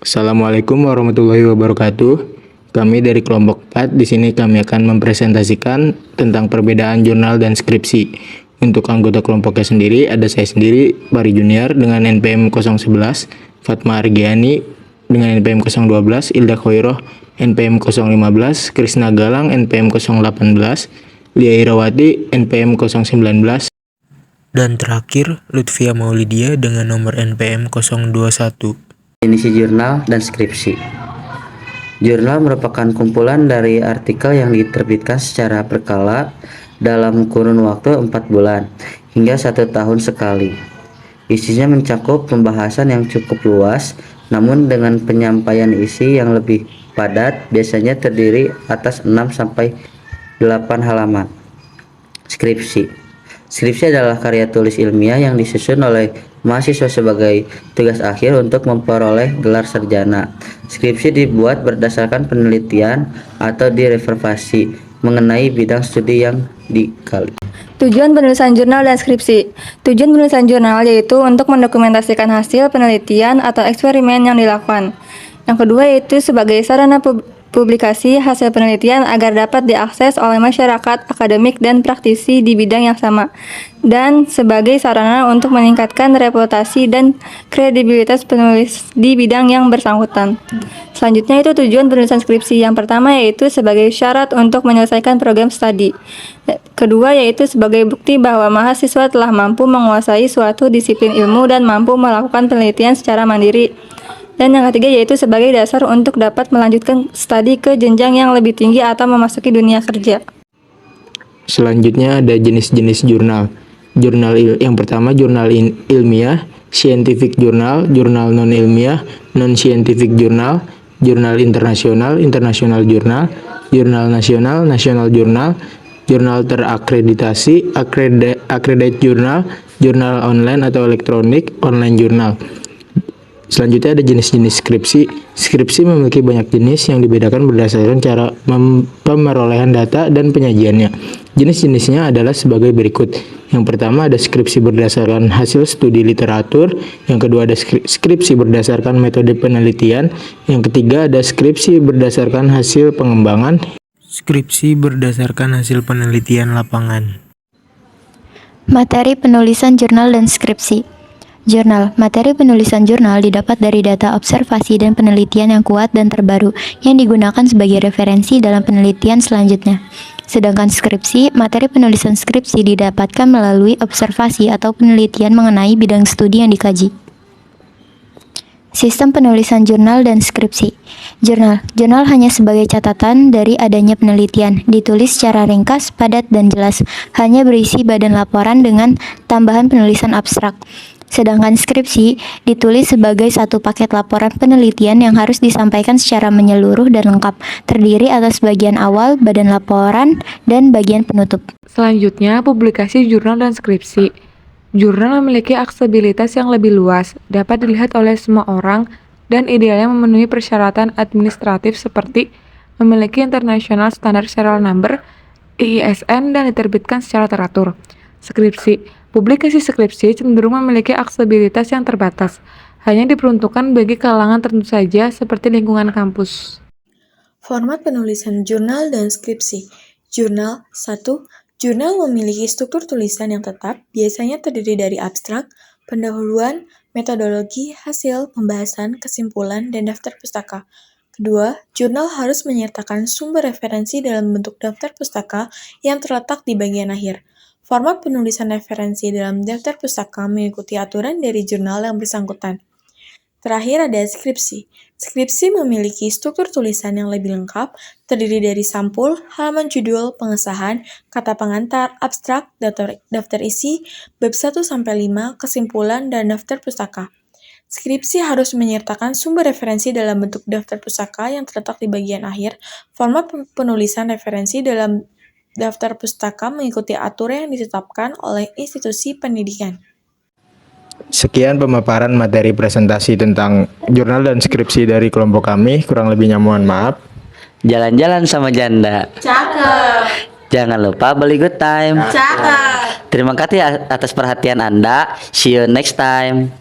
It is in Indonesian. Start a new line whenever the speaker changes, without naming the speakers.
Assalamualaikum warahmatullahi wabarakatuh. Kami dari kelompok 4, di sini kami akan mempresentasikan tentang perbedaan jurnal dan skripsi. Untuk anggota kelompoknya sendiri, ada saya sendiri, Bari Junior dengan NPM 011, Fatma Argiani dengan NPM 012, Ilda Khoiroh NPM 015, Krisna Galang NPM 018, Lia Irawati NPM 019, dan terakhir Lutfia Maulidia dengan nomor NPM 021.
Definisi jurnal dan skripsi. Jurnal merupakan kumpulan dari artikel yang diterbitkan secara berkala dalam kurun waktu 4 bulan hingga 1 tahun sekali. Isinya mencakup pembahasan yang cukup luas, namun dengan penyampaian isi yang lebih padat, biasanya terdiri atas 6-8 halaman. Skripsi adalah karya tulis ilmiah yang disusun oleh mahasiswa sebagai tugas akhir untuk memperoleh gelar sarjana. Skripsi dibuat berdasarkan penelitian atau direservasi mengenai bidang studi yang digali.
Tujuan penulisan jurnal dan skripsi. Tujuan penulisan jurnal yaitu untuk mendokumentasikan hasil penelitian atau eksperimen yang dilakukan. Yang kedua yaitu sebagai sarana publikasi hasil penelitian agar dapat diakses oleh masyarakat, akademik, dan praktisi di bidang yang sama, dan sebagai sarana untuk meningkatkan reputasi dan kredibilitas penulis di bidang yang bersangkutan. Selanjutnya itu tujuan penulisan skripsi. Yang pertama yaitu sebagai syarat untuk menyelesaikan program studi. Kedua yaitu sebagai bukti bahwa mahasiswa telah mampu menguasai suatu disiplin ilmu dan mampu melakukan penelitian secara mandiri. Dan yang ketiga yaitu sebagai dasar untuk dapat melanjutkan studi ke jenjang yang lebih tinggi atau memasuki dunia kerja.
Selanjutnya ada jenis-jenis jurnal. Yang pertama jurnal ilmiah, scientific journal, jurnal non-ilmiah, non-scientific journal, jurnal internasional, international journal, jurnal nasional, national journal, jurnal terakreditasi, accredited journal, jurnal online atau elektronik, online journal. Selanjutnya ada jenis-jenis skripsi. Skripsi memiliki banyak jenis yang dibedakan berdasarkan cara pemerolehan data dan penyajiannya. Jenis-jenisnya adalah sebagai berikut. Yang pertama ada skripsi berdasarkan hasil studi literatur. Yang kedua ada skripsi berdasarkan metode penelitian. Yang ketiga ada skripsi berdasarkan hasil pengembangan. Skripsi berdasarkan hasil penelitian lapangan.
Materi penulisan jurnal dan skripsi. Jurnal. Materi penulisan jurnal didapat dari data observasi dan penelitian yang kuat dan terbaru yang digunakan sebagai referensi dalam penelitian selanjutnya. Sedangkan skripsi, materi penulisan skripsi didapatkan melalui observasi atau penelitian mengenai bidang studi yang dikaji. Sistem penulisan jurnal dan skripsi. Jurnal hanya sebagai catatan dari adanya penelitian, ditulis secara ringkas, padat, dan jelas, hanya berisi badan laporan dengan tambahan penulisan abstrak. Sedangkan skripsi ditulis sebagai satu paket laporan penelitian yang harus disampaikan secara menyeluruh dan lengkap, terdiri atas bagian awal, badan laporan, dan bagian penutup.
Selanjutnya, publikasi jurnal dan skripsi. Jurnal memiliki aksesibilitas yang lebih luas, dapat dilihat oleh semua orang, dan idealnya memenuhi persyaratan administratif seperti memiliki International Standard Serial Number, ISSN, dan diterbitkan secara teratur. Skripsi. Publikasi skripsi cenderung memiliki aksesibilitas yang terbatas, hanya diperuntukkan bagi kalangan tertentu saja seperti lingkungan kampus.
Format penulisan jurnal dan skripsi. Jurnal 1. Jurnal memiliki struktur tulisan yang tetap, biasanya terdiri dari abstrak, pendahuluan, metodologi, hasil, pembahasan, kesimpulan, dan daftar pustaka. Kedua, jurnal harus menyertakan sumber referensi dalam bentuk daftar pustaka yang terletak di bagian akhir. Format penulisan referensi dalam daftar pustaka mengikuti aturan dari jurnal yang bersangkutan. Terakhir ada skripsi. Skripsi memiliki struktur tulisan yang lebih lengkap, terdiri dari sampul, halaman judul, pengesahan, kata pengantar, abstrak, daftar isi, bab 1-5, kesimpulan, dan daftar pustaka. Skripsi harus menyertakan sumber referensi dalam bentuk daftar pustaka yang terletak di bagian akhir. Format penulisan referensi dalam daftar pustaka mengikuti aturan yang ditetapkan oleh institusi pendidikan.
Sekian pemaparan materi presentasi tentang jurnal dan skripsi dari kelompok kami. Kurang lebihnya mohon maaf.
Jalan-jalan sama janda.
Cakep.
Jangan lupa beli good time.
Cakep.
Terima kasih atas perhatian Anda. See you next time.